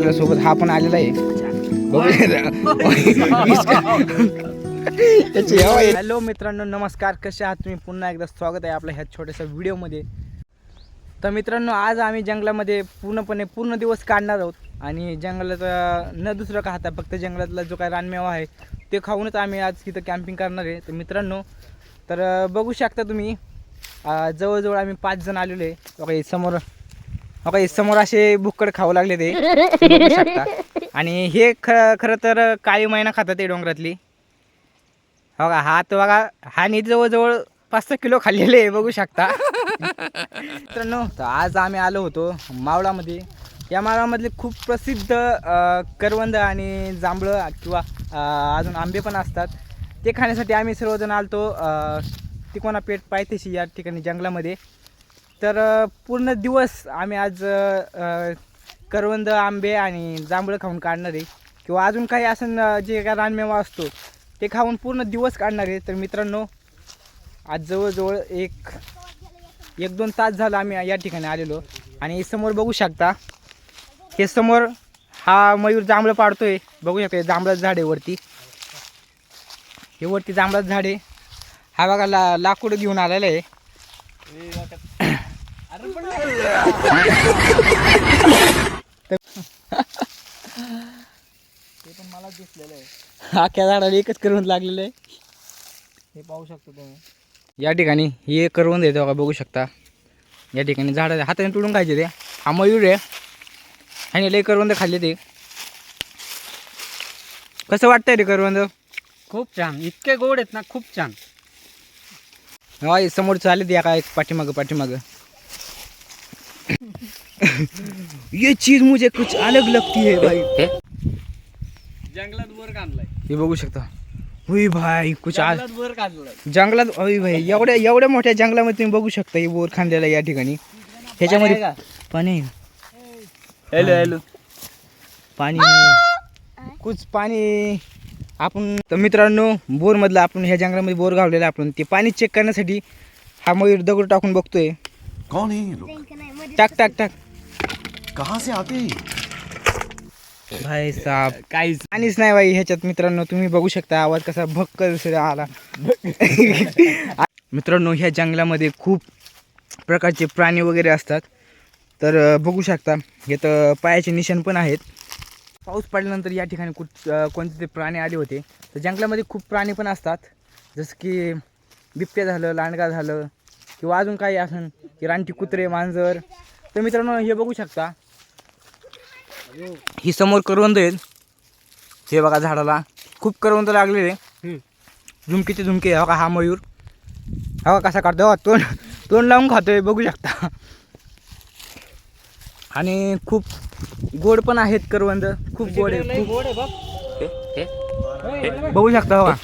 आपल्या सोबत हा पण आलेला आहे. हॅलो मित्रांनो, नमस्कार. कसे आहात तुम्ही? पुन्हा एकदा स्वागत आहे आपल्या ह्या छोट्याशा व्हिडिओमध्ये. तर मित्रांनो, आज आम्ही जंगलामध्ये पूर्ण दिवस काढणार आहोत आणि जंगलात न दुसरं का खाता फक्त जंगलातला जो काय रानमेवा आहे ते खाऊनच आम्ही आज तिथं कॅम्पिंग करणार आहे. तर मित्रांनो, तर बघू शकता तुम्ही जवळजवळ आम्ही 5 जण आलेलो आहे. समोर असे बुक्कड खाऊ लागले ते बघू शकता. आणि हे खरं तर काळी मैना खातात ते डोंगरातली. बघा हा तर बघा, हा नीट जवळजवळ 5-6 किलो खाल्लेले आहे बघू शकता. मित्रांनो, तर आज आम्ही आलो होतो मावळामध्ये. या मावळामधले खूप प्रसिद्ध करवंद आणि जांभळं किंवा अजून आंबे पण असतात. ते खाण्यासाठी आम्ही सर्वजण आलतो तिकोना पेठ पायथ्याशी या ठिकाणी जंगलामध्ये. तर पूर्ण दिवस आम्ही आज करवंद, आंबे आणि जांभळं खाऊन काढणार आहे किंवा अजून काही असं जे काय रानमेवा असतो ते खाऊन पूर्ण दिवस काढणार आहे. तर मित्रांनो, आज जवळजवळ 1-2 तास झालं आम्ही या ठिकाणी आलेलो. आणि समोर बघू शकता, हे समोर हा मयूर जांभळं पाडतोय बघू शकता. जांभळाचं झाड आहे वरती, हे वरती जांभळाचं झाड आहे. हा बघा लाकूड घेऊन आलेलं आहे. ते पण मला दिसलेलं आहे. अख्ख्या झाडाला एकच करवंद लागलेलं आहे, हे पाहू शकता तुम्ही. या ठिकाणी हे करवंद येतं बघा, बघू शकता. या ठिकाणी झाड हाताने तोडून खायचे ते. हा मयूर आहे आणि लय करवंद खाल्ले ते. कसं वाटतंय रे करवंद? खूप छान, इतके गोड आहेत ना, खूप छान. समोर चालत या काय पाठीमाग. ये चीज मुझे कुछ अलग लगती है भाई. जंगलात वर काढलाय, हे बघू शकता. होय भाई, कुछ जंगलात वर काढलाय. जंगलात. होय भाई, एवढ्या मोठ्या जंगलामध्ये तुम्ही बघू शकता हे बोर खांदलेला या ठिकाणी. ह्याच्यामध्ये पाणी. हॅलो पाणी कुछ पाणी. आपण तर मित्रांनो, बोरमधलं आपण ह्या जंगलामध्ये बोर घावलेला आपण ते पाणी चेक करण्यासाठी हा मयूर दगड टाकून बघतोय. कौन है ये लोग? टाक कहाँ से आते हैं? भाई साहब, काहीच पाणीच नाही भाई ह्याच्यात. मित्रांनो, तुम्ही बघू शकता आवाज कसा भक्कल आला. मित्रांनो, ह्या जंगलामध्ये खूप प्रकारचे प्राणी वगैरे असतात. तर बघू शकता, हे तर पायाचे निशाण पण आहेत. पाऊस पडल्यानंतर या ठिकाणी कोणते प्राणी आले होते. तर जंगलामध्ये खूप प्राणी पण असतात, जसं की बिबट्या झालं, लांडगा झालं किंवा अजून काही असं की रानटी कुत्रे, मांजर. तर मित्रांनो, हे बघू शकता, ही समोर करवंद आहेत. हे बघा झाडाला खूप करवंद लागलेले. झुमकीचे झुमके. बघा हा मयूर, बघा कसा काढतो, तोंड लावून खातोय बघू शकता. आणि खूप गोड पण आहेत करवंद, खूप गोड आहे, खूप बघू शकता. बघा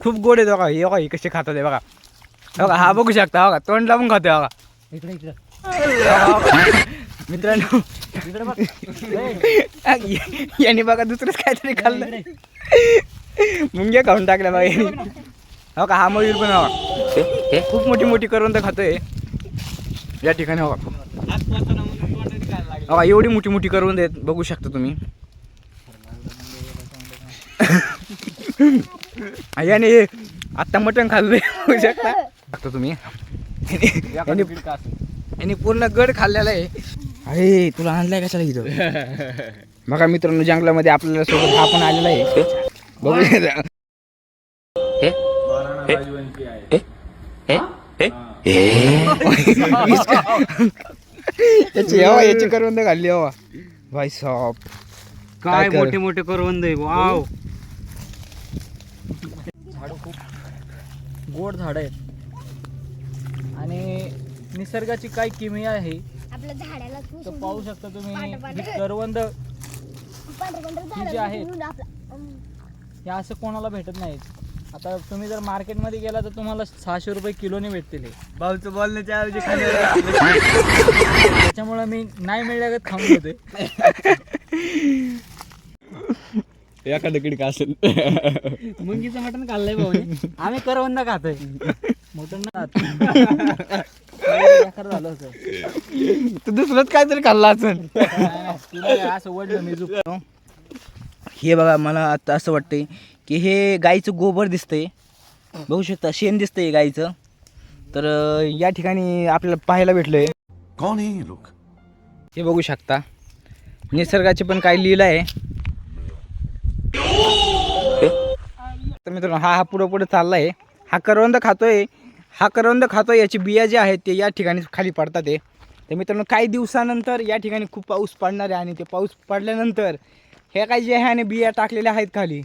खूप गोड आहे. बघा हे कसे खातात हे बघा. हा बघू शकता, बघा तोंड लावून खातोय. बघा मित्रांनो, यांनी बघा दुसरंच काहीतरी खाल्लं, मुंग्या खाऊन टाकल्या बघा यांनी. हो का, हा मयूर पण हवा खूप मोठी करवंद खातोय या ठिकाणी. हवा एवढी मोठी करवंद आहेत बघू शकता तुम्ही. याने आता मटण खाल्लंय बघू शकता तुम्ही. यांनी पूर्ण गड खाल्लेला आहे. अरे तुला आणलाय कशाला इथं? बघा मित्रांनो, जंगलामध्ये आपल्याला सोबत हा पण आलेला आहे बघू शकता. याची करवंद खाल्ली. हवा भाई साहब, काय मोठे करवंद आहे. वाव, झाड खूप गोड झाड आहेत आणि निसर्गाची काय किमया आहे आपल्या झाडाला तर पाहू शकता तुम्ही. ही करवंद ही जी आहेत हे असं कोणाला भेटत नाहीत. आता तुम्ही जर मार्केटमध्ये गेला तर तुम्हाला 600 रुपये किलोने भेटतील. हे भाऊचं बोलण्याच्या ऐवजी त्याच्यामुळे मी नाही मिळाल्यागत खाऊन घेते. एखादं का असेल. मुंगीचं मटण खाल्लंय भाऊ, आम्ही करवंद खातोय, मटण नाही खात. खरं झालं होतं. तू दुसरंच काहीतरी खाल्ला असेल. असं वडलं मी झोपलो. हे बघा, मला आता असं वाटतंय की हे गाईचं गोबर दिसतंय, बघू शकता शेण दिसतंय गाईचं. तर या ठिकाणी आपल्याला पाहायला भेटलंय. कौन है ये लोग? हे बघू शकता निसर्गाची पण काही लीला आहे. तर मित्रांनो हा पुढे चाललाय. हा करवंद खातोय. याची बिया जे आहेत ते या ठिकाणी खाली पडतात आहे. तर मित्रांनो काही दिवसानंतर या ठिकाणी खूप पाऊस पडणार आहे आणि ते पाऊस पडल्यानंतर ह्या काही जे आहे आणि बिया टाकलेल्या आहेत खाली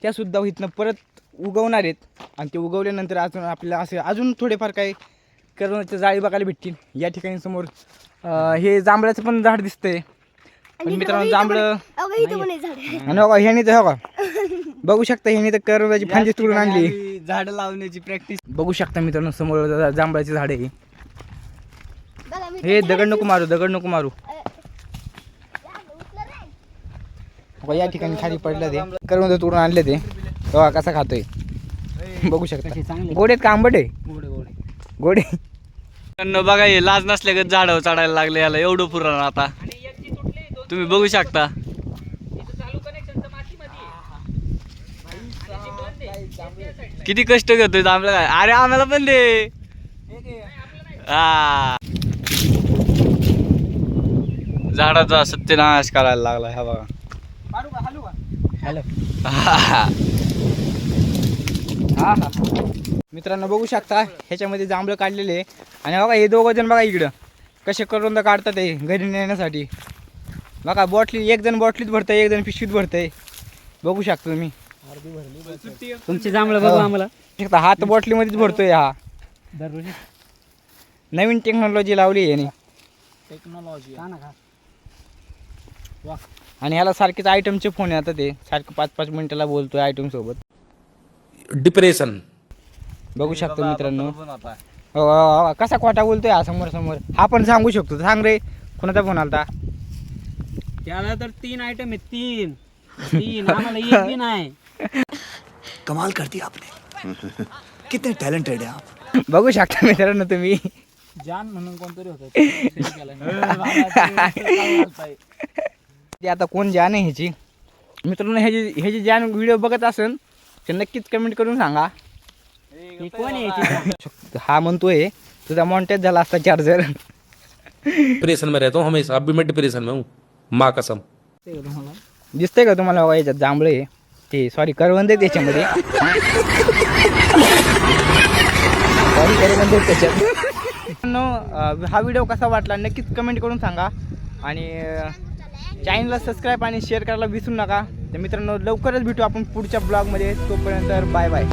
त्यासुद्धा इथनं परत उगवणार आहेत. आणि ते उगवल्यानंतर अजून आपल्याला असे अजून थोडेफार काही करवंदाच्या जाळी बघायला भेटतील. या ठिकाणी समोर हे जांभळाचं पण झाड दिसतंय. पण मित्रांनो जांभळं आणि बघा ह्यानी तर बघा बघू शकता ह्यानी तर करवंदाची फांदी तोडून आणली. झाडं लावण्याची प्रॅक्टिस. बघू शकता मित्रांनो समोर जांभळाची झाडे. हे दगड नको मारू. बघा या ठिकाणी खाली पडलं ते करवंद तोडून आणले ते. बघा कसा खातोय बघू शकता. गोडेत का आंबट आहे? गोडे. बघा हे लाज नसल्यागत झाडावर चढायला लागले याला एवढं पुराण आता तुम्ही बघू शकता. किती कष्ट करतोय आम्हाला काय. अरे आम्हाला पण दे. हा झाडाचा सत्यनाश करायला लागला हा बघा. मित्रांनो बघू शकता ह्याच्यामध्ये जांभळं काढलेले आहे. आणि बघा हे दोघं जण बघा इकडं कसे करवंद काढतात ते घरी नेण्यासाठी. बघा एक जण बॉटलीत भरतंय, एक जण पिशवीत भरतंय. बघू शकता तुम्ही. तुमचे जांभळं बघू आम्हाला. हात बॉटलीमध्येच भरतोय हा. नवीन टेक्नॉलॉजी लावली आहे याने. आणि ह्याला सारखेच आयटमचे फोन येतात. ते सारखं 5-5 मिनिटाला बोलतोय आयटम सोबत. डिप्रेशन. बघू शकतो मित्रांनो. कसा खोटा बोलतोय हा समोर. हा पण सांगू शकतो. सांग रे कोणाचा फोन आलता? त्याला तर 3 आयटम आहेत. 3 आम्हाला एक बी नाही. कमाल कर दिया आपने. कितने टैलेंटेड है आप. बघू शकता मित्रांनो तुम्ही. जान म्हणून कोणतरी होतं. ते आता कोण जान आहे ह्याची. मित्रांनो ह्याची जान व्हिडिओ बघत असेल तर नक्कीच कमेंट करून सांगा. कोण आहे? हा म्हणतोय तुझा मॉन्टेज झाला असता चार्जर. डिप्रेशन में रहता हूँ हमेशा. अभी मैं डिप्रेशन में हूँ, माँ कसम. दिसतंय का तुम्हाला बाबा याच्यात जांभळे आहे ते. सॉरी करवंद आहे त्याच्यामध्ये. करवंद त्याच्यात. हा व्हिडिओ कसा वाटला नक्कीच कमेंट करून सांगा. आणि चॅनलला सबस्क्राईब आणि शेअर करायला विसरू नका. तर मित्रांनो लवकरच भेटू आपण पुढच्या ब्लॉगमध्ये. तोपर्यंत बाय बाय.